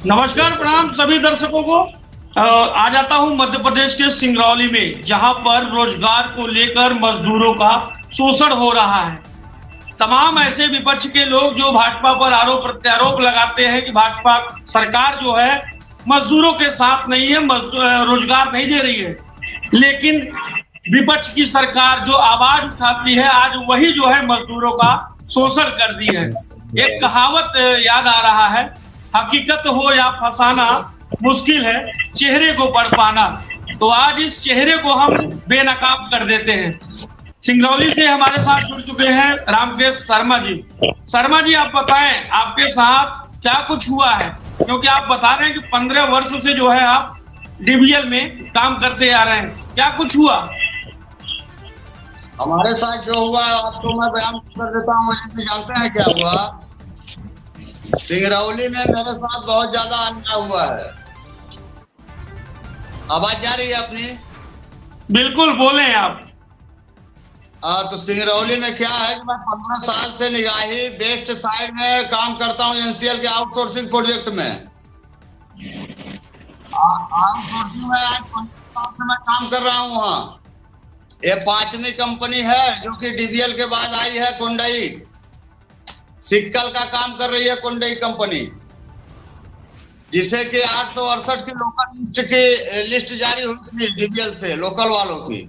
नमस्कार, प्रणाम सभी दर्शकों को। आ जाता हूं मध्य प्रदेश के सिंगरौली में, जहां पर रोजगार को लेकर मजदूरों का शोषण हो रहा है। तमाम ऐसे विपक्ष के लोग जो भाजपा पर आरोप प्रत्यारोप लगाते हैं कि भाजपा सरकार जो है मजदूरों के साथ नहीं है, रोजगार नहीं दे रही है। लेकिन विपक्ष की सरकार जो आवाज उठाती है, आज वही जो है मजदूरों का शोषण कर दी है। एक कहावत याद आ रहा है, हकीकत हो या फसाना मुश्किल है, चेहरे को पढ़ पाना। तो आज इस चेहरे को हम बेनकाब कर देते हैं। सिंगरौली से हमारे साथ जुड़ चुके हैं रामकेश शर्मा जी। शर्मा जी, आप बताएं आपके साथ क्या कुछ हुआ है, क्योंकि आप बता रहे हैं कि 15 वर्ष से जो है आप डीबीएल में काम करते आ रहे हैं, क्या कुछ हुआ? हमारे साथ जो हुआ आपको मैं बयान कर देता हूँ। मुझे जानते हैं क्या हुआ। सिंगरौली में मेरे साथ बहुत ज्यादा अन्याय हुआ है। आवाज जा रही है अपनी? बिल्कुल, बोले आप। तो सिंगरौली में क्या है कि मैं 15 साल से निगाही बेस्ट साइड में काम करता हूँ, एनसीएल के आउटसोर्सिंग प्रोजेक्ट में। आउटसोर्सिंग में आज 15 साल से मैं काम कर रहा हूँ वहाँ। ये 5वीं कंपनी है जो कि डीबीएल के बाद आई है। कुंडई सिक्कल का काम कर रही है कुंडई कंपनी, जिसे कि 868 की लोकल लिस्ट जारी हुई थी डीबीएल से, लोकल वालों की।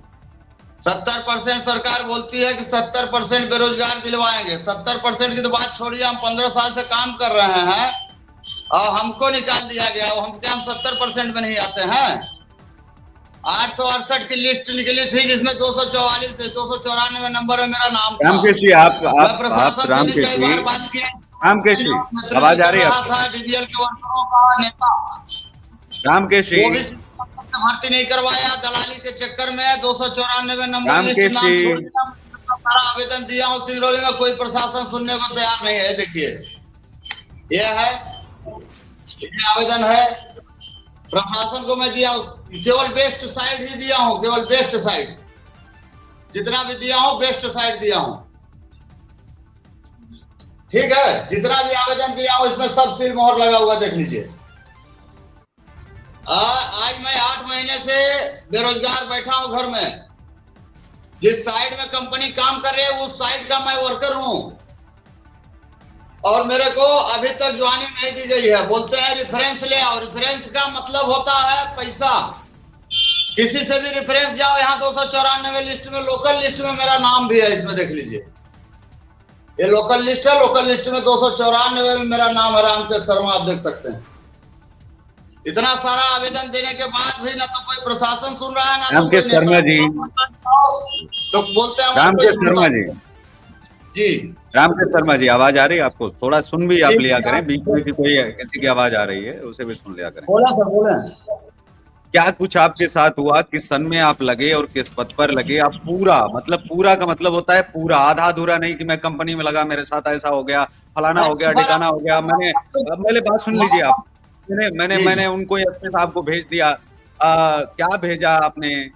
70% सरकार बोलती है कि 70% बेरोजगार दिलवाएंगे। 70% की तो बात छोड़िए, हम 15 साल से काम कर रहे हैं और हमको निकाल दिया गया। हम 70% में नहीं आते हैं। 868 की लिस्ट निकली थी जिसमें 244 थे, 294 नंबर में मेरा नाम था। रामकेश जी, आप रामकेश जी, रामकेश जी, आवाज आ रही है? डीबीएल के वर्करों का नेता रामकेश जी, वो भी भर्ती नहीं करवाया, दलाली के चक्कर में 294 नंबर लिस्ट नाम छोड़ दिया। सारा आवेदन दिया हूँ सिंगरौली में, कोई प्रशासन सुनने को तैयार नहीं है। देखिए ये है, ये आवेदन है प्रशासन को मैं दिया हूँ। केवल बेस्ट साइड ही दिया हूँ, केवल बेस्ट साइड। जितना भी दिया हूँ बेस्ट साइड दिया हूँ, ठीक है। जितना भी आवेदन दिया हूँ इसमें सब सील मोहर लगा हुआ, देख लीजिए। आज मैं 8 महीने से बेरोजगार बैठा हूं घर में। जिस साइड में कंपनी काम कर रही है उस साइड का मैं वर्कर हूं, और मेरे को अभी तक ज्वाइनिंग नहीं दी गई है। बोलते हैं रेफरेंस ले आओ। रेफरेंस का मतलब होता है पैसा। किसी से भी रेफरेंस जाओ, यहाँ 294 लिस्ट में, लोकल लिस्ट में मेरा नाम भी है, इसमें देख लीजिए। ये लोकल लिस्ट है, लोकल लिस्ट में 294 में मेरा नाम है, रामकेश शर्मा, आप देख सकते हैं। इतना सारा आवेदन देने के बाद भी ना तो कोई प्रशासन सुन रहा है, ना रामकेश शर्मा जी, तो बोलते हैं रामकेश शर्मा जी, जी रामकेश शर्मा जी, आवाज आ रही है आपको? थोड़ा सुन भी आप लिया करें, बीच में की कोई किसी की आवाज आ रही है उसे भी सुन लिया करें। बोला सर, बोले। क्या कुछ आपके साथ हुआ, किस सन में आप लगे और किस पद पर लगे? आप पूरा मतलब, पूरा का मतलब होता है पूरा, आधा अधूरा नहीं कि मैं कंपनी में लगा, मेरे साथ ऐसा हो गया, फलाना हो गया, ठिकाना हो गया। मैंने बात सुन लीजिए आप। मैंने उनको एसपी साहब को भेज दिया। क्या भेजा आपने,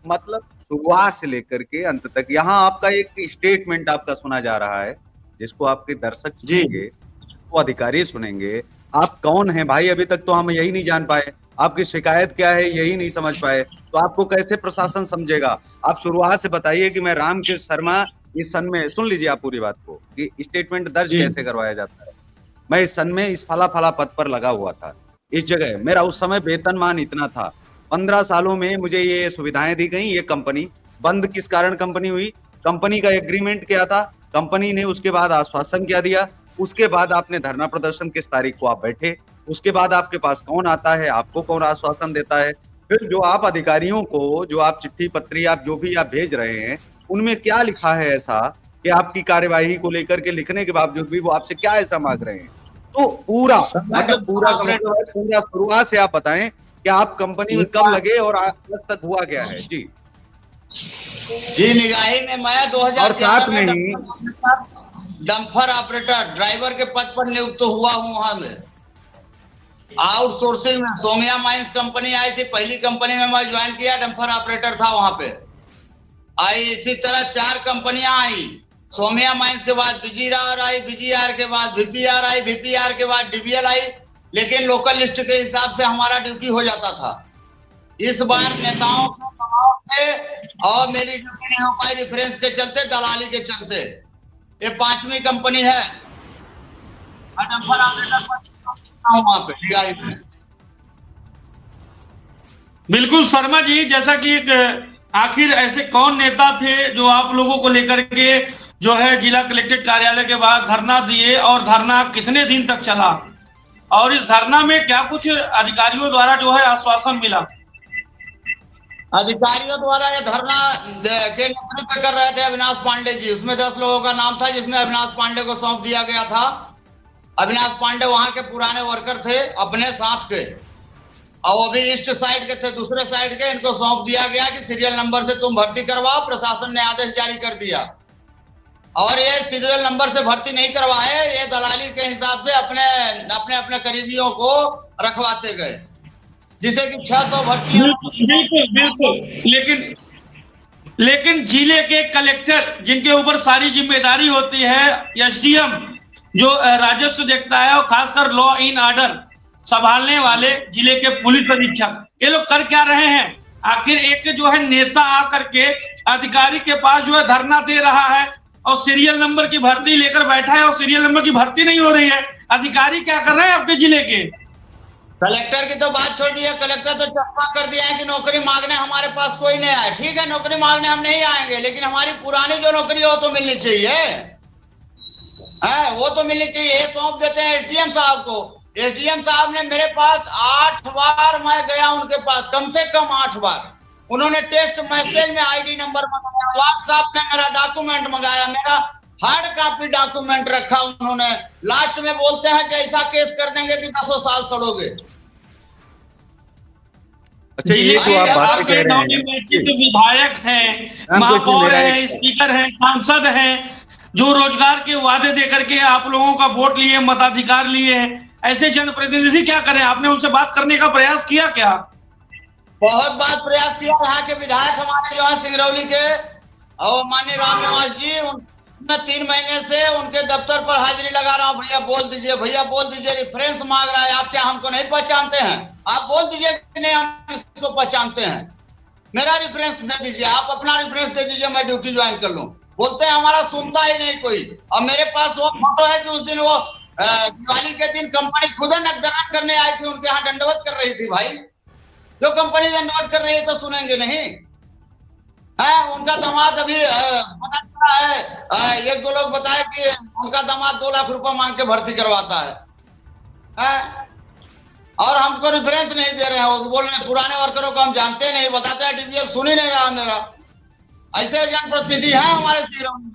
मतलब शुरुआत से लेकर के अंत तक। यहाँ आपका एक स्टेटमेंट आपका सुना जा रहा है, जिसको आपके दर्शक सुनेंगे, वो अधिकारी सुनेंगे। आप कौन हैं भाई? अभी तक तो हम यही नहीं जान पाए, आपकी शिकायत क्या है यही नहीं समझ पाए, तो आपको कैसे प्रशासन समझेगा? आप शुरुआत से बताइए कि मैं रामकेश शर्मा इस सन में, सुन लीजिए आप पूरी बात को, कि स्टेटमेंट दर्ज कैसे करवाया जाता है। मैं इस सन में इस फला फला पद पर लगा हुआ था, इस जगह मेरा उस समय वेतनमान इतना था, 15 सालों में मुझे ये सुविधाएं दी गई। ये कंपनी बंद किस कारण कंपनी हुई? कंपनी का एग्रीमेंट क्या था? कंपनी ने उसके बाद आश्वासन क्या दिया? उसके बाद आपने धरना प्रदर्शन किस तारीख को आप बैठे? उसके बाद आपके पास कौन आता है, आपको कौन आश्वासन देता है? फिर जो आप अधिकारियों को, जो आप चिट्ठी पत्री आप जो भी आप भेज रहे हैं, उनमें क्या लिखा है ऐसा कि आपकी कार्यवाही को लेकर के लिखने के बावजूद भी वो आपसे क्या ऐसा मांग रहे हैं? तो पूरा मतलब पूरा शुरुआत से आप बताएं कि आप कंपनी में कब लगे और आज तक हुआ क्या है? जी निगाही में मैं 2011 में नहीं डंपर ऑपरेटर ड्राइवर के पद पर नियुक्त हुआ हूं। वहां में आउटसोर्सिंग में सोमिया माइंस कंपनी आई थी, पहली कंपनी में मैं ज्वाइन किया, डंपर ऑपरेटर था वहां पे। आई इसी तरह 4 कंपनियां आई। सोमिया माइंस के बाद बीजीआर आई, बीजीआर के बाद वीपीआर आई, वीपीआर के बाद डीबीएल आई। लेकिन लोकल लिस्ट के हिसाब से हमारा ड्यूटी हो जाता था। इस बार नेताओं के दबाव से और मेरी ड्यूटी नहीं हो पाई रेफरेंस के चलते, दलाली के चलते। ये 5वीं कंपनी है, वहां पे डिगाई में। बिल्कुल शर्मा जी, जैसा कि आखिर ऐसे कौन नेता थे जो आप लोगों को लेकर के जो है जिला कलेक्ट्रेट कार्यालय के बाहर धरना दिए, और धरना कितने दिन तक चला, और इस धरना में क्या कुछ अधिकारियों द्वारा जो है आश्वासन मिला? अधिकारियों द्वारा ये धरना के नेतृत्व कर रहे थे अविनाश पांडे जी। उसमें 10 लोगों का नाम था, जिसमें अविनाश पांडे को सौंप दिया गया था। अविनाश पांडे वहां के पुराने वर्कर थे अपने साथ के, और वो भी ईस्ट साइड के थे, दूसरे साइड के। इनको सौंप दिया गया कि सीरियल नंबर से तुम भर्ती करवाओ। प्रशासन ने आदेश जारी कर दिया, और ये सीरियल नंबर से भर्ती नहीं करवाए, ये दलाली के हिसाब से अपने करीबियों को रखवाते गए, जिसे कि 600 भर्तियां। बिल्कुल। लेकिन जिले के कलेक्टर, जिनके ऊपर सारी जिम्मेदारी होती है, एसडीएम जो राजस्व देखता है, और खासकर लॉ इन ऑर्डर संभालने वाले जिले के पुलिस अधीक्षक, ये लोग कर क्या रहे हैं? आखिर एक जो है नेता आकर के अधिकारी के पास जो है धरना दे रहा है, और सीरियल नंबर की भर्ती लेकर बैठा है, और सीरियल नंबर की भर्ती नहीं हो रही है। अधिकारी क्या कर रहे हैं आपके जिले के? कलेक्टर की तो बात छोड़ दी है। कलेक्टर तो चस्पा कर दिया है कि नौकरी मांगने हमारे पास कोई नहीं आए। ठीक है, नौकरी मांगने हम नहीं आएंगे, लेकिन हमारी पुरानी जो नौकरी हो तो मिलनी चाहिए है, वो तो मिलनी चाहिए। ये सौंप देते हैं एसडीएम साहब को। एसडीएम साहब ने मेरे पास 8 बार मैं गया उनके पास, कम से कम 8 बार। उन्होंने टेस्ट मैसेज में आईडी नंबर मंगाया, व्हाट्सएप में मेरा डॉक्यूमेंट मंगाया, मेरा हार्ड कॉपी डॉक्यूमेंट रखा उन्होंने। लास्ट में बोलते हैं कि ऐसा केस कर देंगे कि 10 साल सड़ोगे। अच्छा, ये जो आप बात कह रहे हैं, विधायक हैं, महापौर हैं, स्पीकर हैं, सांसद हैं, जो रोजगार के वादे देकर के आप लोगों का वोट लिए, मताधिकार लिए हैं, ऐसे जनप्रतिनिधि क्या करें? आपने उनसे बात करने का प्रयास किया क्या? बहुत बात प्रयास किया। यहाँ के विधायक हमारे जो है सिंगरौली के, और माननीय राम निवास जी, मैं 3 महीने से उनके दफ्तर पर हाजिरी लगा रहा हूँ। भैया बोल दीजिए, भैया बोल दीजिए, रेफरेंस मांग रहा है। आप क्या हमको नहीं पहचानते हैं? आप बोल दीजिए कि नहीं हम इसको पहचानते हैं, मेरा रेफरेंस दे दीजिए, आप अपना रेफरेंस दे दीजिए, मैं ड्यूटी ज्वाइन कर लूं। बोलते हैं हमारा सुनता ही नहीं कोई। और मेरे पास वो फोटो है कि उस दिन वो दिवाली के दिन कंपनी खुद नकदरान करने आई थी, उनके यहाँ दंडवत कर रही थी। भाई, जो कंपनी दंडवत कर रही है तो सुनेंगे नहीं है? उनका दामाद अभी पता चला है, 1-2 लोग बताए कि उनका दामाद 2 लाख रुपए मांग के भर्ती करवाता है? और हमको रेफरेंस नहीं दे रहे हैं। वो बोल रहे हैं पुराने वर्करों को हम जानते नहीं, बताते हैं डीपीएल सुन ही नहीं रहा मेरा। ऐसे जनप्रतिनिधि है हमारे सिरों में।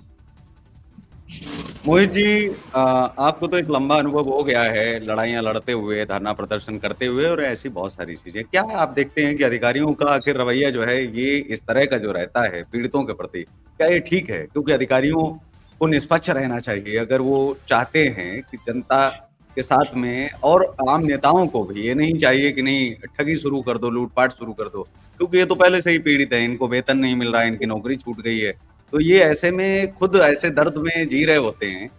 मोहित जी, आपको तो एक लंबा अनुभव हो गया है लड़ाइयां लड़ते हुए, धरना प्रदर्शन करते हुए, और ऐसी बहुत सारी चीजें। क्या आप देखते हैं कि अधिकारियों का आखिर रवैया जो है ये इस तरह का जो रहता है पीड़ितों के प्रति, क्या ये ठीक है? क्योंकि अधिकारियों को निष्पक्ष रहना चाहिए अगर वो चाहते हैं कि जनता के साथ में, और आम नेताओं को भी ये नहीं चाहिए कि नहीं ठगी शुरू कर दो, लूटपाट शुरू कर दो, क्योंकि ये तो पहले से ही पीड़ित है, इनको वेतन नहीं मिल रहा है, इनकी नौकरी छूट गई है। तो ये ऐसे में खुद ऐसे दर्द में जी रहे होते हैं,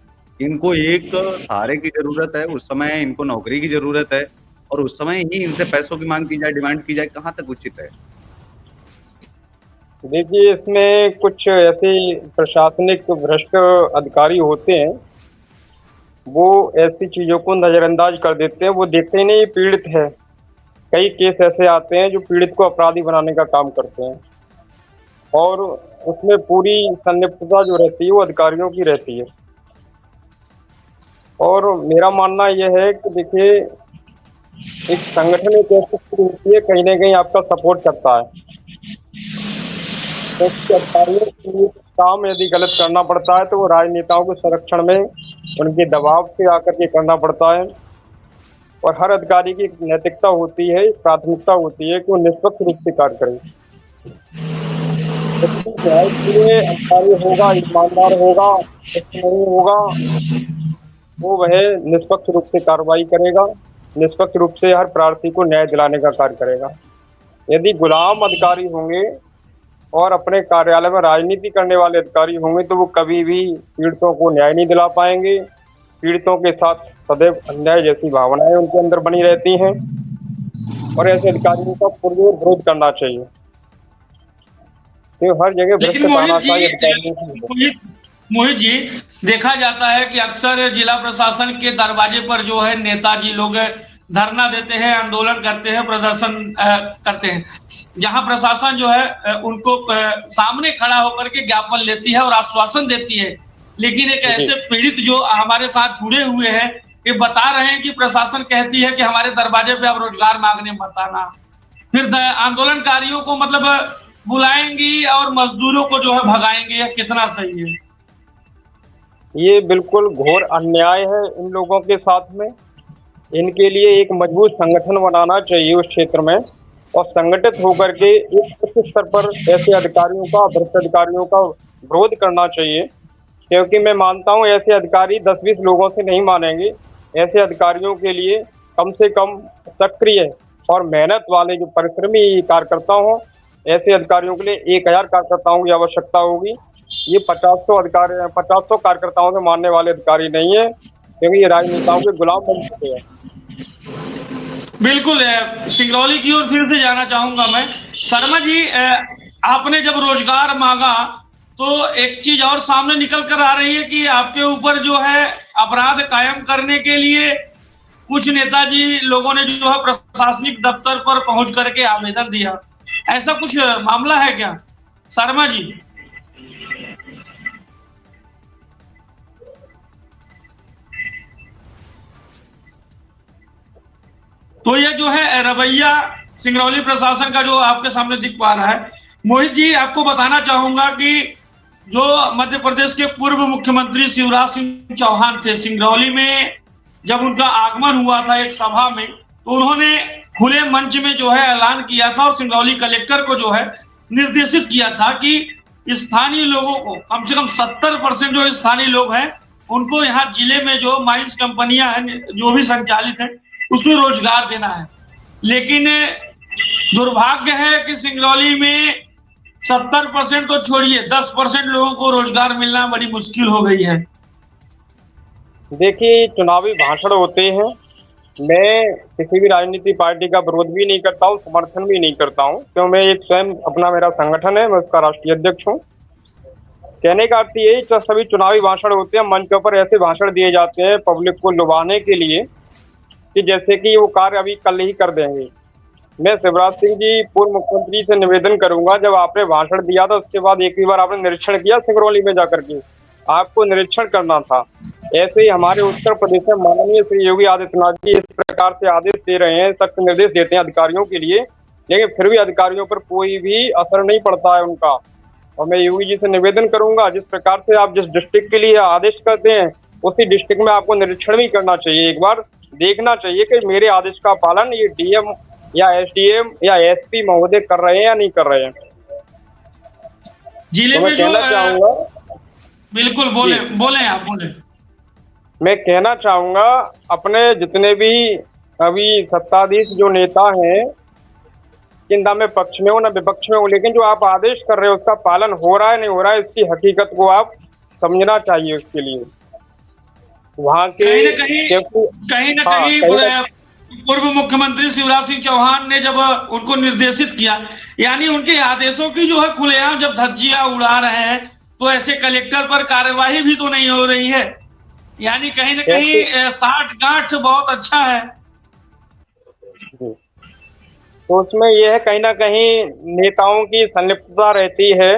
इनको एक सहारे की जरूरत है, उस समय इनको नौकरी की जरूरत है, और उस समय ही इनसे पैसों की मांग की जाए, डिमांड की जाए, कहाँ तक उचित है? देखिए, इसमें कुछ ऐसे प्रशासनिक भ्रष्ट अधिकारी होते हैं, वो ऐसी चीजों को नजरअंदाज कर देते हैं। वो देखते ही नहीं पीड़ित है। कई केस ऐसे आते हैं जो पीड़ित को अपराधी बनाने का काम करते हैं, और उसमें पूरी संलिप्तता जो रहती है वो अधिकारियों की रहती है। और मेरा मानना यह है कि देखिए, एक संगठन एक ऐसी चीज होती है, कहीं ना कहीं आपका सपोर्ट करता है। तो अधिकारियों के काम यदि गलत करना पड़ता है तो वो राजनेताओं के संरक्षण में उनके दबाव से आकर के करना पड़ता है। और हर अधिकारी की नैतिकता होती है, प्राथमिकता होती है कि वो निष्पक्ष रूप से कार्य करें। इसलिए अधिकारी होगा, ईमानदार होगा, नहीं होगा, वो वह निष्पक्ष रूप से कार्रवाई करेगा, निष्पक्ष रूप से हर प्रार्थी को न्याय दिलाने का कार्य करेगा। यदि गुलाम अधिकारी होंगे और अपने कार्यालय में राजनीति करने वाले अधिकारी होंगे तो वो कभी भी पीड़ितों को न्याय नहीं दिला पाएंगे, पीड़ितों के साथ सदैव अन्याय जैसी भावनाएं उनके अंदर बनी रहती हैं और ऐसे अधिकारियों का पुरजोर विरोध करना चाहिए। तो हर जगह भ्रष्ट लेकिन मोहित जी तानाशाही अधिकारियों की है। मोहित मोहित जी, देखा जाता है कि अक्सर जिला प्रशासन के दरवाजे पर जो है नेताजी लोग धरना देते हैं, आंदोलन करते हैं, प्रदर्शन करते हैं, जहां प्रशासन जो है उनको सामने खड़ा होकर के ज्ञापन लेती है और आश्वासन देती है। लेकिन एक ऐसे पीड़ित जो हमारे साथ जुड़े हुए हैं, ये बता रहे हैं कि प्रशासन कहती है कि हमारे दरवाजे पे आप रोजगार मांगने मत आना, फिर आंदोलनकारियों को मतलब बुलाएंगी और मजदूरों को जो है भगाएंगे। यह कितना सही है? ये बिल्कुल घोर अन्याय है इन लोगों के साथ में। इनके लिए एक मजबूत संगठन बनाना चाहिए उस क्षेत्र में और संगठित होकर के एक उच्च स्तर पर ऐसे अधिकारियों का, भ्रष्ट अधिकारियों का विरोध करना चाहिए। क्योंकि मैं मानता हूँ ऐसे अधिकारी 10-20 लोगों से नहीं मानेंगे। ऐसे अधिकारियों के लिए कम से कम सक्रिय और मेहनत वाले जो परिश्रमी कार्यकर्ता हों, ऐसे अधिकारियों के लिए 1000 कार्यकर्ताओं की आवश्यकता होगी। ये 50-100 कार्यकर्ताओं से मानने वाले अधिकारी नहीं है, क्योंकि ये राजनेताओं के गुलाम बन चुके हैं। बिल्कुल सिंगरौली की ओर फिर से जाना चाहूंगा मैं। शर्मा जी, आपने जब रोजगार मांगा तो एक चीज और सामने निकल कर आ रही है कि आपके ऊपर जो है अपराध कायम करने के लिए कुछ नेताजी लोगों ने जो है प्रशासनिक दफ्तर पर पहुंच करके आवेदन दिया। ऐसा कुछ मामला है क्या शर्मा जी? तो ये जो है रवैया सिंगरौली प्रशासन का जो आपके सामने दिख पा रहा है। मोहित जी, आपको बताना चाहूंगा कि जो मध्य प्रदेश के पूर्व मुख्यमंत्री शिवराज सिंह चौहान थे, सिंगरौली में जब उनका आगमन हुआ था एक सभा में, तो उन्होंने खुले मंच में जो है ऐलान किया था और सिंगरौली कलेक्टर को जो है निर्देशित किया था कि स्थानीय लोगों को कम से कम 70% जो स्थानीय लोग हैं उनको यहाँ जिले में जो माइंस कंपनियां हैं जो भी संचालित है उसमें रोजगार देना है। लेकिन दुर्भाग्य है कि सिंगरौली में 70% तो छोड़िए, 10% लोगों को रोजगार मिलना बड़ी मुश्किल हो गई है। देखिए, चुनावी भाषण होते हैं। मैं किसी भी राजनीतिक पार्टी का विरोध भी नहीं करता हूँ, समर्थन भी नहीं करता हूँ, क्यों मैं एक स्वयं अपना मेरा संगठन है, मैं उसका राष्ट्रीय अध्यक्ष हूँ। कहने का अर्थ यही, तो सभी चुनावी भाषण होते हैं, मंच पर ऐसे भाषण दिए जाते हैं पब्लिक को लुभाने के लिए कि जैसे कि वो कार्य अभी कल ही कर देंगे। मैं शिवराज सिंह जी पूर्व मुख्यमंत्री से निवेदन करूंगा, जब आपने भाषण दिया था उसके बाद एक ही बार आपने निरीक्षण किया सिंगरौली में जाकर के? आपको निरीक्षण करना था। ऐसे ही हमारे उत्तर प्रदेश में माननीय श्री योगी आदित्यनाथ जी इस प्रकार से आदेश दे रहे हैं, सख्त निर्देश देते हैं अधिकारियों के लिए, लेकिन फिर भी अधिकारियों पर कोई भी असर नहीं पड़ता है उनका। और मैं योगी जी से निवेदन करूंगा, जिस प्रकार से आप जिस डिस्ट्रिक्ट के लिए आदेश करते हैं उसी डिस्ट्रिक्ट में आपको निरीक्षण भी करना चाहिए। एक बार देखना चाहिए कि मेरे आदेश का पालन ये डीएम या एसडीएम या एसपी महोदय कर रहे हैं या नहीं कर रहे हैं। जिले तो में जो चाहूंगा, बिल्कुल बोले आप बोले। मैं कहना चाहूंगा अपने जितने भी अभी सत्ताधीश जो नेता हैं, चिंता में पक्ष में हो न विपक्ष में हो, लेकिन जो आप आदेश कर रहे हो उसका पालन हो रहा है नहीं हो रहा है, इसकी हकीकत को आप समझना चाहिए। उसके लिए वहाँ के कहीं न कहीं पूर्व मुख्यमंत्री शिवराज सिंह चौहान ने जब उनको निर्देशित किया, यानी उनके आदेशों की जो है खुलेआम जब धज्जियां उड़ा रहे हैं, तो ऐसे कलेक्टर पर कार्यवाही भी तो नहीं हो रही है। यानी कहीं न कहीं साठ-गांठ बहुत अच्छा है। तो उसमें यह है कहीं ना कहीं नेताओं की संलिप्तता रहती है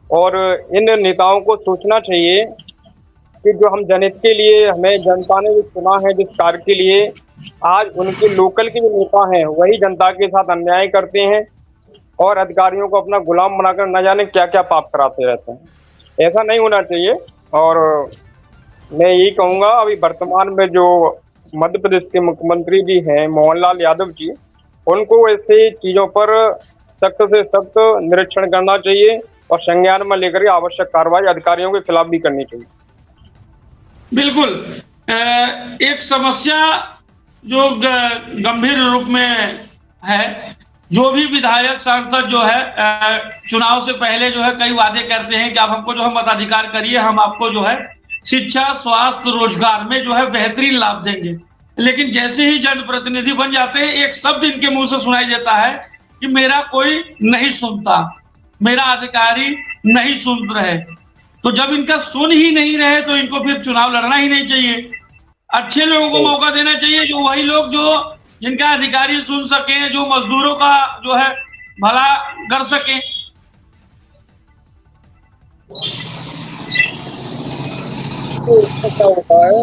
और इन नेताओं को सोचना चाहिए कि जो हम जनहित के लिए, हमें जनता ने जो चुना है जिस कार्य के लिए, आज उनके लोकल के जो नेता हैं वही जनता के साथ अन्याय करते हैं और अधिकारियों को अपना गुलाम बनाकर न जाने क्या क्या पाप कराते रहते हैं। ऐसा नहीं होना चाहिए। और मैं यही कहूँगा, अभी वर्तमान में जो मध्य प्रदेश के मुख्यमंत्री जी हैं मोहनलाल यादव जी, उनको ऐसे चीज़ों पर सख्त से सख्त निरीक्षण करना चाहिए और संज्ञान में लेकर के आवश्यक कार्रवाई अधिकारियों के खिलाफ भी करनी चाहिए। बिल्कुल, एक समस्या जो गंभीर रूप में है, जो भी विधायक सांसद जो है चुनाव से पहले जो है कई वादे करते हैं कि आप हमको जो है मताधिकार करिए, हम आपको जो है शिक्षा, स्वास्थ्य, रोजगार में जो है बेहतरीन लाभ देंगे। लेकिन जैसे ही जनप्रतिनिधि बन जाते हैं, एक शब्द इनके मुंह से सुनाई देता है कि मेरा कोई नहीं सुनता, मेरा अधिकारी नहीं सुन रहे। तो जब इनका सुन ही नहीं रहे तो इनको फिर चुनाव लड़ना ही नहीं चाहिए। अच्छे लोगों को मौका देना चाहिए, जो वही लोग जो जिनका अधिकारी सुन सके, जो मजदूरों का जो है भला कर सके। तो इसमें क्या होता है,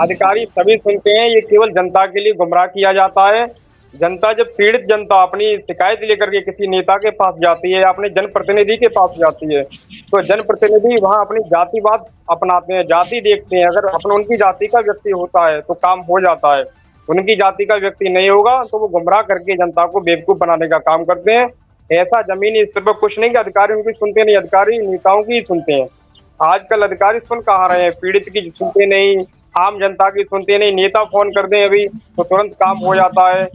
अधिकारी सभी सुनते हैं, ये केवल जनता के लिए गुमराह किया जाता है। जनता जब पीड़ित जनता अपनी शिकायत लेकर के किसी नेता के पास जाती है या अपने जनप्रतिनिधि के पास जाती है, तो जनप्रतिनिधि वहां अपनी जातिवाद अपनाते हैं, जाति देखते हैं। अगर अपने उनकी जाति का व्यक्ति होता है तो काम हो जाता है, उनकी जाति का व्यक्ति नहीं होगा तो वो गुमराह करके जनता को बेवकूफ बनाने का काम करते हैं। ऐसा जमीनी स्तर पर कुछ नहीं कि अधिकारी उनकी सुनते नहीं, अधिकारी नेताओं की ही सुनते हैं। आजकल अधिकारी सुन कहाँ रहे हैं, पीड़ित की सुनते नहीं, आम जनता की सुनते नहीं। नेता फोन कर दें अभी तो तुरंत काम हो जाता है।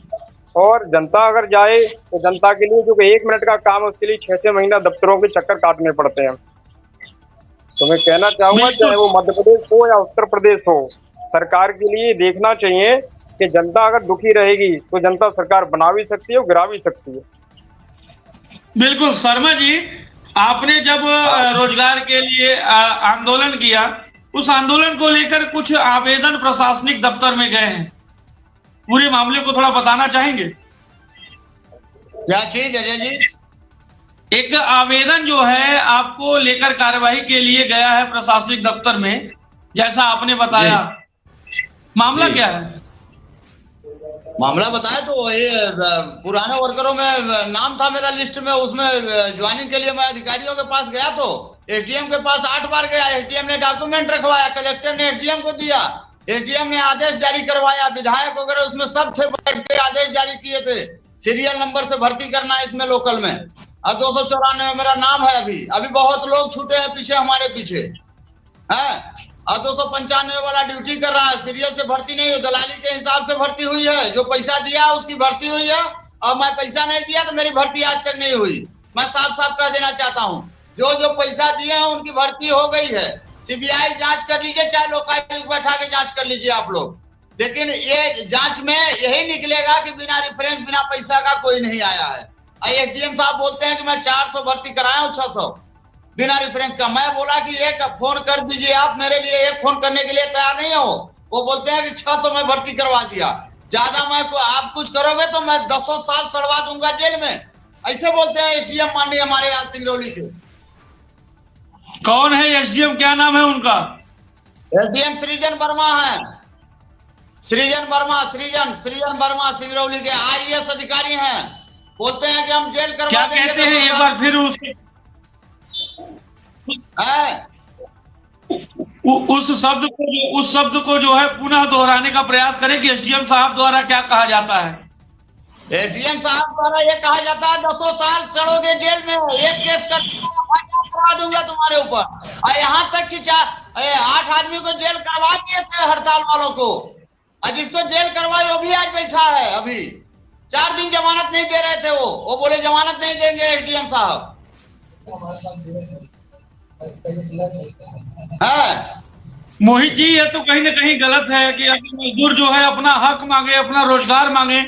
और जनता अगर जाए तो जनता के लिए जो कि 1 मिनट का काम है उसके लिए 6-6 महीना दफ्तरों के चक्कर काटने पड़ते हैं। तो मैं कहना चाहूंगा, चाहे वो मध्य प्रदेश हो या उत्तर प्रदेश हो, सरकार के लिए देखना चाहिए कि जनता अगर दुखी रहेगी तो जनता सरकार बना भी सकती है और गिरा भी सकती है। बिल्कुल शर्मा जी, आपने जब रोजगार के लिए आंदोलन किया, उस आंदोलन को लेकर कुछ आवेदन प्रशासनिक दफ्तर में गए हैं, पूरे मामले को थोड़ा बताना चाहेंगे? क्या चीज अजय जी? एक आवेदन जो है आपको लेकर कार्यवाही के लिए गया है प्रशासनिक दफ्तर में, जैसा आपने बताया, मामला क्या है? मामला बताया तो ये पुराने वर्करों में नाम था मेरा लिस्ट में, उसमें ज्वाइनिंग के लिए मैं अधिकारियों के पास गया तो एसडीएम के पास 8 बार गया। एसडीएम ने डॉक्यूमेंट रखवाया, कलेक्टर ने एसडीएम को दिया, एसडीएम ने आदेश जारी करवाया, विधायक वगैरह उसमें सब थे, बैठ के आदेश जारी किए थे, सीरियल नंबर से भर्ती करना है इसमें लोकल में। और 294 में मेरा नाम है। अभी बहुत लोग छूटे हैं पीछे, हमारे पीछे है। और 295 वाला ड्यूटी कर रहा है, सीरियल से भर्ती नहीं हुई, दलाली के हिसाब से भर्ती हुई है। जो पैसा दिया उसकी भर्ती हुई है, और मैं पैसा नहीं दिया तो मेरी भर्ती आज तक नहीं हुई। मैं साफ साफ कह देना चाहता हूँ, जो जो पैसा दिए हैं उनकी भर्ती हो गई है। सीबीआई जांच कर लीजिए, चाहे लोकायुक्त बैठा के जांच कर लीजिए आप लोग, लेकिन ये जांच में यही निकलेगा कि बिना रेफरेंस, बिना पैसा का कोई नहीं आया है। एसडीएम साहब बोलते हैं कि मैं 400 भर्ती कराया हूँ, 600 बिना रेफरेंस का। मैं बोला कि एक फोन कर दीजिए आप, मेरे लिए एक फोन करने के लिए तैयार नहीं हो। वो बोलते हैं कि 600 में भर्ती करवा दिया। ज्यादा मैं आप कुछ करोगे तो मैं 10 साल सड़वा दूंगा जेल में, ऐसे बोलते हैं एसडीएम माननीय हमारे यहाँ सिंगरौली के। कौन है एसडीएम, क्या नाम है उनका? एसडीएम सृजन वर्मा है, सृजन वर्मा सिंगरौली के आईएएस अधिकारी हैं। बोलते हैं कि हम जेल करवा देंगे। क्या कहते हैं एक बार फिर उस शब्द को जो है पुनः दोहराने का प्रयास करें कि एसडीएम साहब द्वारा क्या कहा जाता है? एसडीएम साहब द्वारा ये कहा जाता है 200 साल सड़ोगे जेल में, एक केस करवा दूंगा तुम्हारे ऊपर। और यहाँ तक कि 8 आदमी को जेल करवा दिए थे, हड़ताल वालों को, और जिसको जेल करवाई वो भी आज बैठा है। अभी 4 दिन जमानत नहीं दे रहे थे, वो बोले जमानत नहीं देंगे एसडीएम साहब। मोहित जी, ये तो कहीं ना कहीं गलत है कि अगर मजदूर जो है अपना हक मांगे, अपना रोजगार मांगे,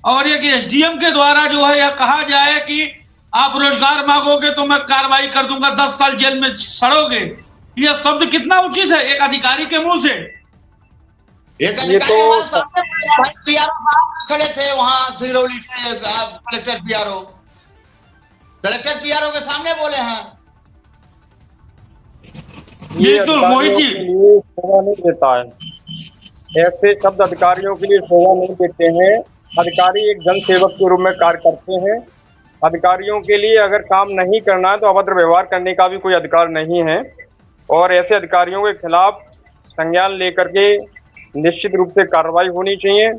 और ये कि एसडीएम के द्वारा जो है यह कहा जाए कि आप रोजगार मांगोगे तो मैं कार्रवाई कर दूंगा, 10 साल जेल में सड़ोगे, यह शब्द कितना उचित है एक अधिकारी के मुंह से? एक अधिकारी हमारे सामने पीआरओ साहब खड़े थे वहां सिंगरौली के, कलेक्टर पीआरओ के सामने बोले हैं। ये मोहित जी शोभा नहीं देता है, ऐसे शब्द अधिकारियों के लिए शोभा नहीं देते हैं। अधिकारी एक जन सेवक के रूप में कार्य करते हैं। अधिकारियों के लिए अगर काम नहीं करना है तो अभद्र व्यवहार करने का भी कोई अधिकार नहीं है, और ऐसे अधिकारियों के खिलाफ संज्ञान लेकर के निश्चित रूप से कार्रवाई होनी चाहिए।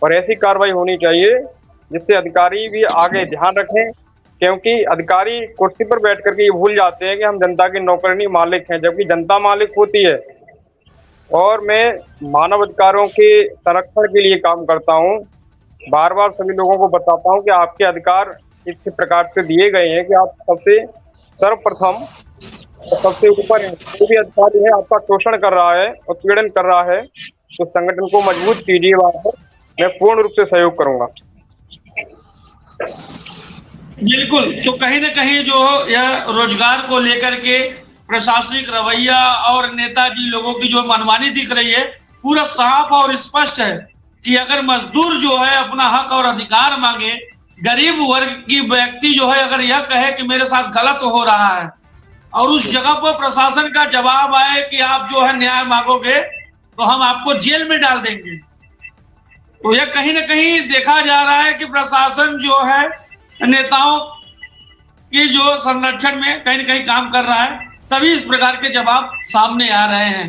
और ऐसी कार्रवाई होनी चाहिए जिससे अधिकारी भी आगे ध्यान रखें, क्योंकि अधिकारी कुर्सी पर बैठ करके ये भूल जाते हैं कि हम जनता के नौकरानी मालिक हैं, जबकि जनता मालिक होती है। और मैं मानव अधिकारों के संरक्षण के लिए काम करता हूँ। बार बार सभी लोगों को बताता हूँ कि आपके अधिकार इस प्रकार से दिए गए हैं कि आप सबसे सर्वप्रथम तो सबसे ऊपर जो भी अधिकारी है आपका शोषण कर रहा है, उत्पीड़न कर रहा है, तो संगठन को मजबूत कीजिए। वहाँ पर मैं पूर्ण रूप से सहयोग करूंगा। बिल्कुल। तो कहीं न कहीं जो यह रोजगार को लेकर के प्रशासनिक रवैया और नेताजी लोगों की जो मनमानी दिख रही है, पूरा साफ और स्पष्ट है कि अगर मजदूर जो है अपना हक और अधिकार मांगे, गरीब वर्ग की व्यक्ति जो है अगर यह कहे कि मेरे साथ गलत हो रहा है और उस जगह पर प्रशासन का जवाब आए कि आप जो है न्याय मांगोगे तो हम आपको जेल में डाल देंगे, तो यह कहीं न कहीं देखा जा रहा है कि प्रशासन जो है नेताओं के जो संरक्षण में कहीं न कहीं काम कर रहा है, तभी इस प्रकार के जवाब सामने आ रहे हैं।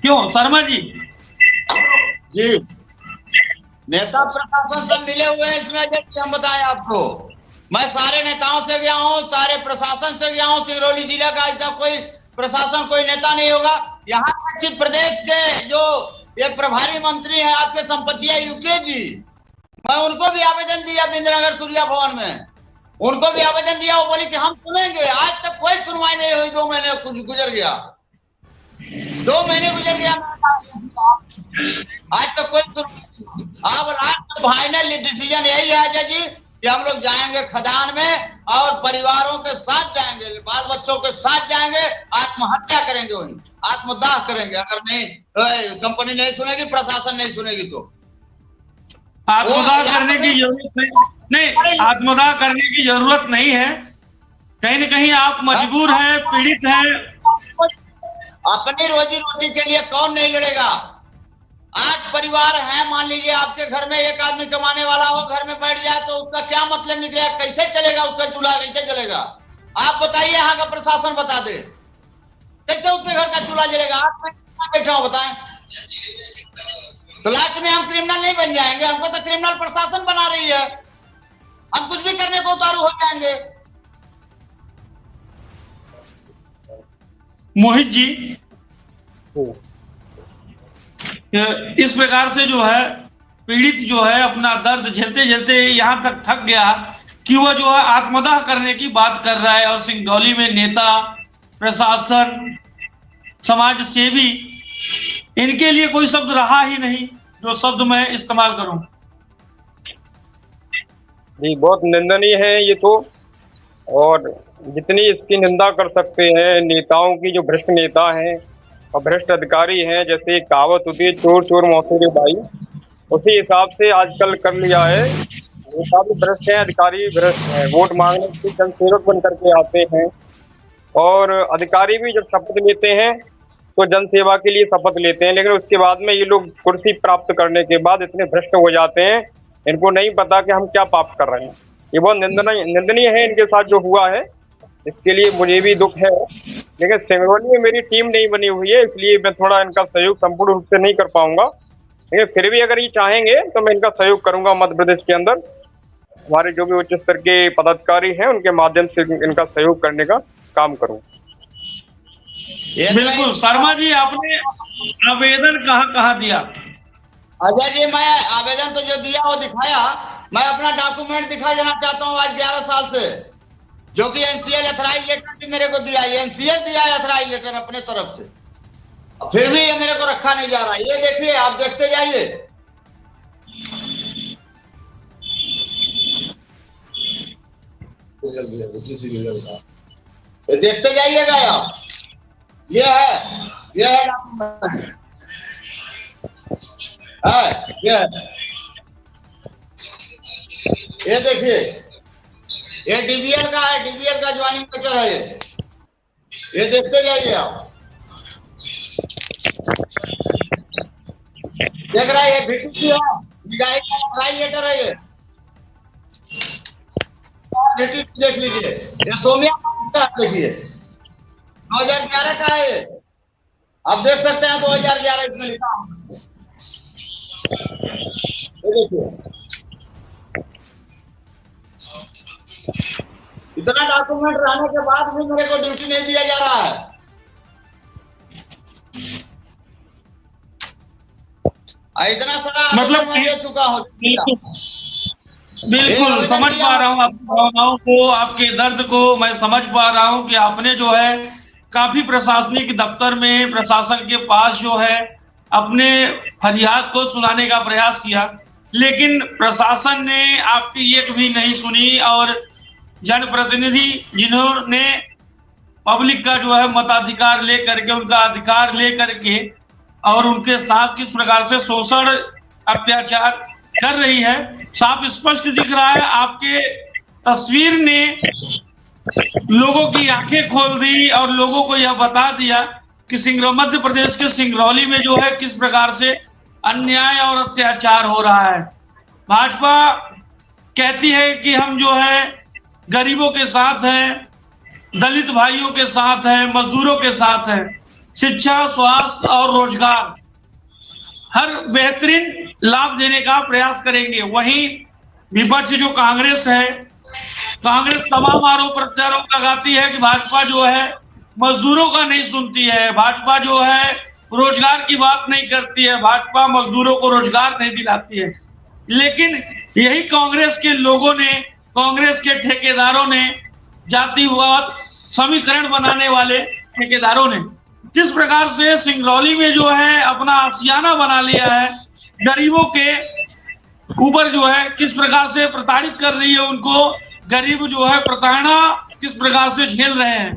क्यों शर्मा जी? जी, नेता प्रशासन सब मिले हुए हैं इसमें। जब हम बताएं आपको, मैं सारे नेताओं से गया हूँ, सारे प्रशासन से गया हूँ। सिंगरौली जिला का ऐसा कोई प्रशासन, कोई नेता नहीं होगा। यहाँ तक कि प्रदेश के जो ये प्रभारी मंत्री हैं आपके संपत्तियां यूके जी, मैं उनको भी आवेदन दिया बिंद्रनगर सूर्या भवन में, उनको भी आवेदन दिया। वो बोली कि हम सुनेंगे। आज तक कोई सुनवाई नहीं हुई। 2 महीने कुछ गुजर गया, 2 महीने गुजर गया, आज तक कोई सुनवाई। अब लास्ट फाइनल डिसीजन यही है अजय जी कि हम लोग जाएंगे खदान में और परिवारों के साथ जाएंगे, बाल बच्चों के साथ जाएंगे, आत्महत्या करेंगे, वही आत्मदाह करेंगे। अगर नहीं कंपनी नहीं सुनेगी, प्रशासन नहीं सुनेगी तो आत्मदाह करने की जरूरत नहीं, आत्मदाह करने की जरूरत नहीं है। कहीं न कहीं आप मजबूर हैं, पीड़ित हैं। अपनी रोजी रोटी के लिए कौन नहीं लड़ेगा? 8 परिवार हैं, मान लीजिए आपके घर में एक आदमी कमाने वाला हो, घर में बैठ जाए तो उसका क्या मतलब निकलेगा? कैसे चलेगा उसका चूल्हा? कैसे चलेगा? आप बताइए, यहाँ का प्रशासन बता दे कैसे उसके घर का चूल्हा जलेगा? आप बैठा हो बताएं। तो लास्ट में हम क्रिमिनल नहीं बन जाएंगे? हमको तो क्रिमिनल प्रशासन बना रही है, हम कुछ भी करने को उतारू हो जाएंगे। मोहित जी, इस प्रकार से जो है पीड़ित जो है अपना दर्द झेलते झेलते यहाँ तक थक गया कि वह जो है आत्मदाह करने की बात कर रहा है। और सिंगरौली में नेता, प्रशासन, समाज सेवी, इनके लिए कोई शब्द रहा ही नहीं जो शब्द मैं इस्तेमाल करूं। जी, बहुत निंदनीय है ये तो। और जितनी इसकी निंदा कर सकते हैं नेताओं की, जो भ्रष्ट नेता हैं और भ्रष्ट अधिकारी हैं, जैसे एक कहावत होती है, चोर चोर मौसेरे भाई, उसी हिसाब से आजकल कर लिया है। नेता भी भ्रष्ट हैं, अधिकारी भ्रष्ट हैं। वोट मांगने के लिए जनसेवक बन करके आते हैं और अधिकारी भी जब शपथ लेते हैं तो जनसेवा के लिए शपथ लेते हैं, लेकिन उसके बाद में ये लोग कुर्सी प्राप्त करने के बाद इतने भ्रष्ट हो जाते हैं, इनको नहीं पता कि हम क्या पाप कर रहे हैं। ये बहुत निंदनीय है इनके साथ जो हुआ है, इसके लिए मुझे भी दुख है। लेकिन सिंगरौली में मेरी टीम नहीं बनी हुई है, इसलिए मैं थोड़ा इनका सहयोग संपूर्ण रूप से नहीं कर पाऊंगा, लेकिन फिर भी अगर ये चाहेंगे तो मैं इनका सहयोग करूंगा। मध्य प्रदेश के अंदर हमारे जो भी उच्च स्तर के पदाधिकारी हैं उनके माध्यम से इनका सहयोग करने का काम करूंगा। बिल्कुल। शर्मा जी, आपने आवेदन कहाँ दिया? अजय जी, मैं आवेदन तो जो दिया वो दिखाया। मैं अपना डॉक्यूमेंट दिखा देना चाहता हूँ। आज 11 साल से जो कि एनसीएल अथराइज लेटर भी मेरे को दिया, एनसीएल दिया है अथराइज लेटर अपने तरफ से, फिर भी ये मेरे को रखा नहीं जा रहा। ये देखिए, आप देखते जाइए, देखते जाइएगा आप। ये है डॉक्यूमेंट, ये देखिए, ये डीबीएल का है, डीबीएल का ज्वाइनिंग लेटर है ये देखते जाइए आप। देख रहा है, ये भीटी है, निगाही का अथराइज लेटर है ये भीटी, देख लीजिए। ये सोमिया का देखिए, 2011 का है ये, आप देख सकते हैं 2011 इसमें लिखा। ये देखिए, इतना डॉक्यूमेंट रहने के बाद भी मेरे को ड्यूटी नहीं दिया जा रहा है। इतना सारा मतलब मैं दे चुका हूँ। बिल्कुल समझ पा रहा हूँ आपकी भावनाओं को, आपके दर्द को मैं समझ पा रहा हूँ कि आपने जो है काफी प्रशासनिक दफ्तर में प्रशासन के पास जो है अपने फरियाद को सुनाने का प्रयास किया, लेकिन प्रशासन ने आपकी एक भी नहीं सुनी और जनप्रतिनिधि जिन्होंने पब्लिक का जो है मताधिकार लेकर के, उनका अधिकार लेकर के और उनके साथ किस प्रकार से शोषण अत्याचार कर रही है, साफ स्पष्ट दिख रहा है। आपके तस्वीर ने लोगों की आंखें खोल दी और लोगों को यह बता दिया कि मध्य प्रदेश के सिंगरौली में जो है किस प्रकार से अन्याय और अत्याचार हो रहा है। भाजपा कहती है कि हम जो है गरीबों के साथ हैं, दलित भाइयों के साथ हैं, मजदूरों के साथ हैं, शिक्षा, स्वास्थ्य और रोजगार हर बेहतरीन लाभ देने का प्रयास करेंगे। वहीं विपक्ष जो कांग्रेस है, कांग्रेस तमाम आरोप प्रत्यारोप लगाती है कि भाजपा जो है मजदूरों का नहीं सुनती है, भाजपा जो है रोजगार की बात नहीं करती है, भाजपा मजदूरों को रोजगार नहीं दिलाती है। लेकिन यही कांग्रेस के लोगों ने, कांग्रेस के ठेकेदारों ने, जातिवाद समीकरण बनाने वाले ठेकेदारों ने किस प्रकार से सिंगरौली में जो है अपना आशियाना बना लिया है, गरीबों के ऊपर जो है किस प्रकार से प्रताड़ित कर रही है उनको, गरीब जो है प्रताड़ना किस प्रकार से झेल रहे हैं।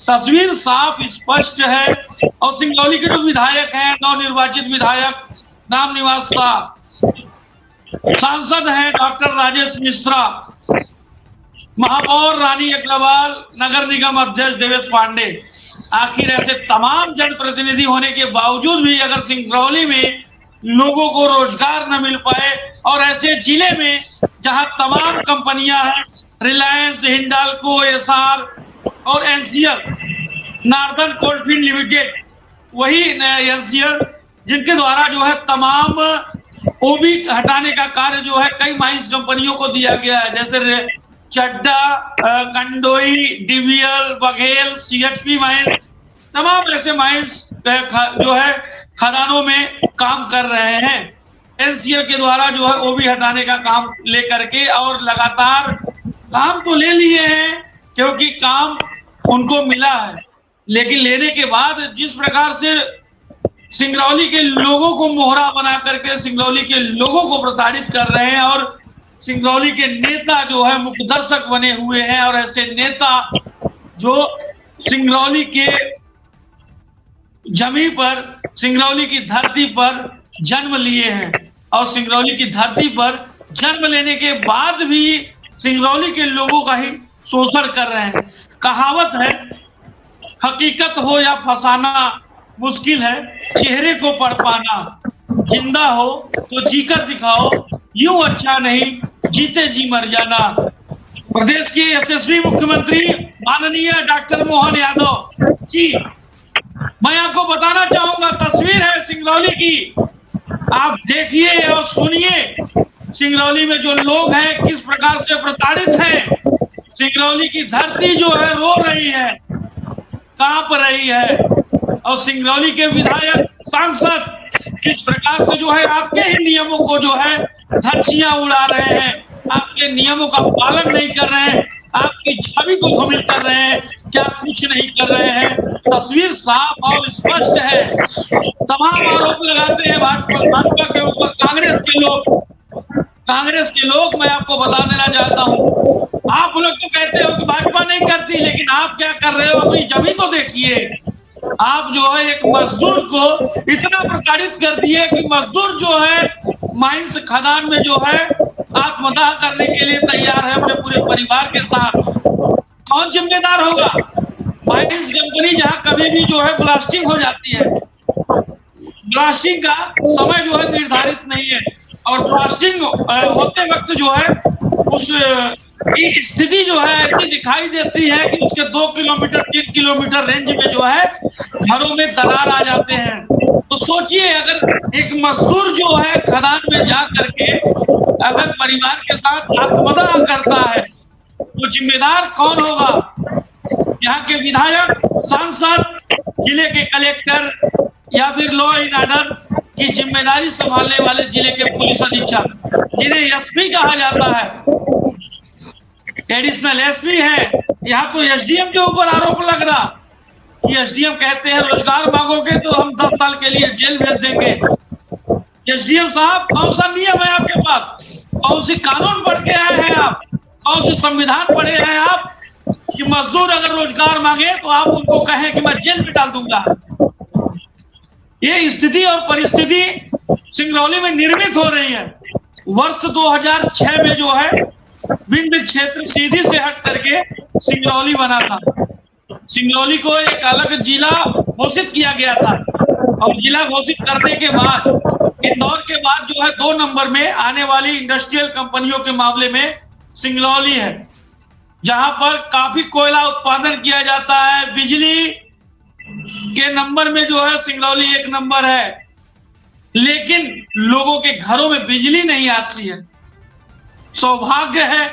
तस्वीर साफ स्पष्ट है। और सिंगरौली के जो विधायक हैं, नवनिर्वाचित विधायक नाम निवास का सांसद हैं डॉक्टर राजेश मिश्रा, महापौर रानी अग्रवाल, नगर निगम अध्यक्ष देवेश पांडे, आखिर ऐसे तमाम जनप्रतिनिधि होने के बावजूद भी अगर सिंगरौली में लोगों को रोजगार न मिल पाए और ऐसे जिले में जहां तमाम कंपनियां हैं, रिलायंस, हिंडाल्को, एसआर और एनसीएल, नार्थन कोलफील्ड लिमिटेड, वही एनसीएल जिनके द्वारा जो है तमाम ओबी हटाने का कार्य जो है कई माइंस कंपनियों को दिया गया है, जैसे चड्डा, कंडोई, डीवीएल, बघेल, सीएचपी माइंस, तमाम ऐसे माइंस जो है खदानों में काम कर रहे हैं। एनसीएल के द्वारा जो है ओबी हटाने का काम लेकर के और लगातार काम तो ले लिए हैं क्योंकि काम उनको मिला है, लेकिन लेने के बाद जिस प्रकार से सिंगरौली के लोगों को मोहरा बना करके सिंगरौली के लोगों को प्रताड़ित कर रहे हैं और सिंगरौली के नेता जो है मुखदर्शक बने हुए हैं और ऐसे नेता जो सिंगरौली के जमीन पर, सिंगरौली की धरती पर जन्म लिए हैं और सिंगरौली की धरती पर जन्म लेने के बाद भी सिंगरौली के लोगों का ही शोषण कर रहे हैं। कहावत है, हकीकत हो या फसाना मुश्किल है, चेहरे को पढ़ पाना, जिंदा हो तो जीकर दिखाओ, यूं अच्छा नहीं जीते जी मर जाना। प्रदेश के यशस्वी मुख्यमंत्री माननीय डॉक्टर मोहन यादव जी, मैं आपको बताना चाहूंगा, तस्वीर है सिंगरौली की, आप देखिए और सुनिए सिंगरौली में जो लोग हैं किस प्रकार से प्रताड़ित हैं। सिंगरौली की धरती जो है रो रही है, कांप रही है और सिंगरौली के विधायक, सांसद किस प्रकार से जो है आपके ही नियमों को जो है धज्जियां उड़ा रहे हैं, आपके नियमों का पालन नहीं कर रहे हैं, आपकी छवि को धूमिल कर रहे हैं, क्या कुछ नहीं कर रहे हैं। तस्वीर साफ और स्पष्ट है। तमाम आरोप लगाते हैं भाजपा के ऊपर कांग्रेस के लोग। मैं आपको बता देना चाहता हूँ, आप लोग तो कहते हो कि भाजपा नहीं करती, लेकिन आप क्या कर रहे हो अपनी जमीन तो देखिए। आप जो है एक मजदूर को इतना प्रताड़ित कर दिए कि मजदूर जो है माइंस खदान में जो है आत्मदाह करने के लिए तैयार है अपने पूरे परिवार के साथ। कौन जिम्मेदार होगा? माइंस कंपनी जहां कभी भी जो है ब्लास्टिंग हो जाती है, ब्लास्टिंग का समय जो है निर्धारित नहीं है और ब्लास्टिंग होते वक्त जो है उस की स्थिति जो है ऐसी दिखाई देती है कि उसके 2 किलोमीटर 3 किलोमीटर रेंज में जो है घरों में दरार आ जाते हैं। तो सोचिए, अगर एक मजदूर जो है खदान में जा करके अगर परिवार के साथ आत्मदाह करता है तो जिम्मेदार कौन होगा? यहाँ के विधायक, सांसद, जिले के कलेक्टर या फिर लॉ एंड ऑर्डर की जिम्मेदारी संभालने वाले जिले के पुलिस अधीक्षक, जिन्हें एसपी कहा जाता है, एडिशनल एसपी है, यहाँ तो एसडीएम के ऊपर आरोप लग रहा कि एसडीएम कहते हैं रोजगार मांगोगे तो हम 10 साल के लिए जेल भेज देंगे। एसडीएम साहब, कौन सा नियम है आपके पास? कौन सी कानून पढ़ के आए हैं आप? कौन सी संविधान पढ़े हैं आप कि मजदूर अगर रोजगार मांगे तो आप उनको कहें कि मैं जेल में डाल दूंगा? ये स्थिति और परिस्थिति सिंगरौली में निर्मित हो रही है। वर्ष 2006 में जो है विंध्य क्षेत्र सीधी से हट करके सिंगरौली बना था। सिंगरौली को एक अलग जिला घोषित किया गया था और जिला घोषित करने के बाद इंदौर के बाद जो है 2 नंबर में आने वाली इंडस्ट्रियल कंपनियों के मामले में सिंगरौली है, जहां पर काफी कोयला उत्पादन किया जाता है। बिजली के नंबर में जो है सिंगरौली 1 नंबर है, लेकिन लोगों के घरों में बिजली नहीं आती है। सौभाग्य है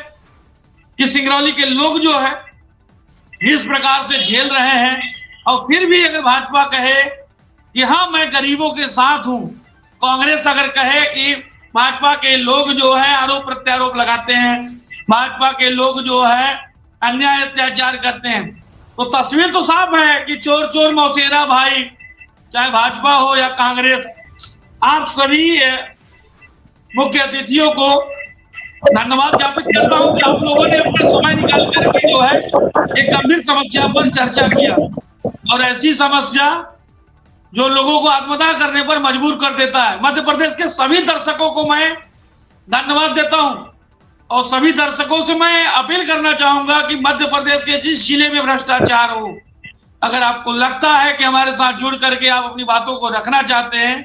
कि सिंगरौली के लोग जो है इस प्रकार से झेल रहे हैं, और फिर भी अगर भाजपा कहे कि हाँ मैं गरीबों के साथ हूं, कांग्रेस अगर कहे कि भाजपा के लोग जो है आरोप प्रत्यारोप लगाते हैं, भाजपा के लोग जो है अन्याय अत्याचार करते हैं, तो तस्वीर तो साफ है कि चोर चोर मौसेरा भाई, चाहे भाजपा हो या कांग्रेस। आप सभी मुख्य अतिथियों को धन्यवाद ज्ञापित करता हूं कि आप लोगों ने अपना समय निकाल करके जो है एक गंभीर समस्या पर चर्चा किया, और ऐसी समस्या जो लोगों को आत्मदाह करने पर मजबूर कर देता है। मध्य प्रदेश के सभी दर्शकों को मैं धन्यवाद देता हूं, और सभी दर्शकों से मैं अपील करना चाहूंगा कि मध्य प्रदेश के जिस जिले में भ्रष्टाचार हो, अगर आपको लगता है कि हमारे साथ जुड़ करके आप अपनी बातों को रखना चाहते हैं,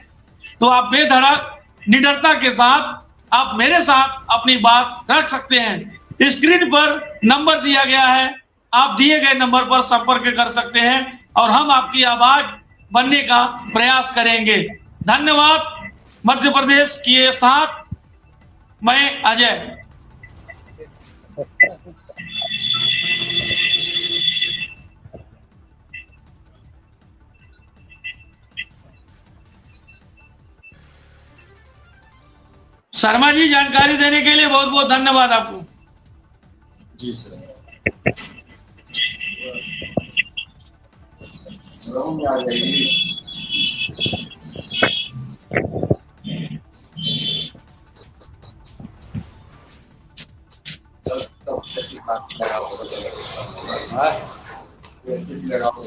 तो आप बेधड़क निडरता के साथ आप मेरे साथ अपनी बात रख सकते हैं। स्क्रीन पर नंबर दिया गया है, आप दिए गए नंबर पर संपर्क कर सकते हैं और हम आपकी आवाज बनने का प्रयास करेंगे। धन्यवाद। मध्य प्रदेश के साथ मैं अजय। शर्मा जी, जानकारी देने के लिए बहुत बहुत धन्यवाद आपको। जी सर। आ जाइए। लगाओ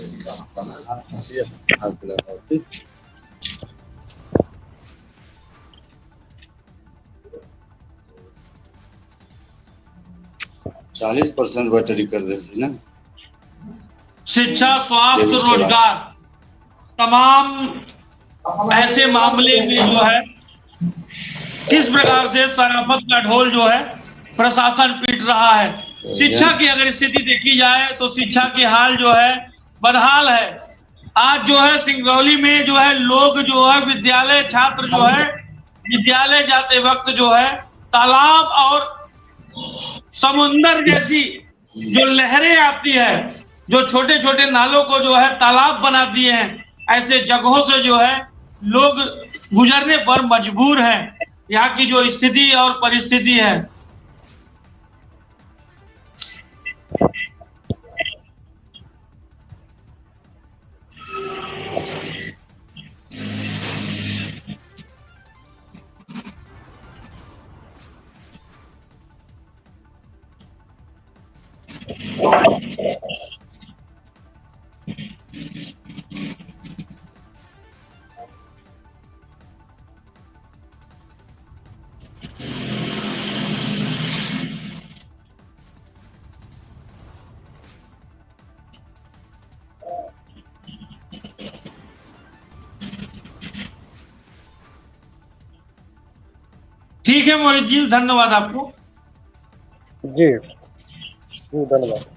40% बैटरी कर देती ना। शिक्षा, स्वास्थ्य, रोजगार, तमाम ऐसे मामले में जो है किस प्रकार से शराफत का ढोल जो है प्रशासन पीट रहा है। शिक्षा की अगर स्थिति देखी जाए तो शिक्षा की हाल जो है बदहाल है। आज जो है सिंगरौली में जो है लोग जो है विद्यालय छात्र जो है विद्यालय जाते वक्त जो है तालाब और समुंदर जैसी जो लहरें आती है, जो छोटे छोटे नालों को जो है तालाब बना दिए हैं, ऐसे जगहों से जो है लोग गुजरने पर मजबूर हैं। यहाँ की जो स्थिति और परिस्थिति है, ठीक है मोहित जी, धन्यवाद आपको। जी धन्यवाद।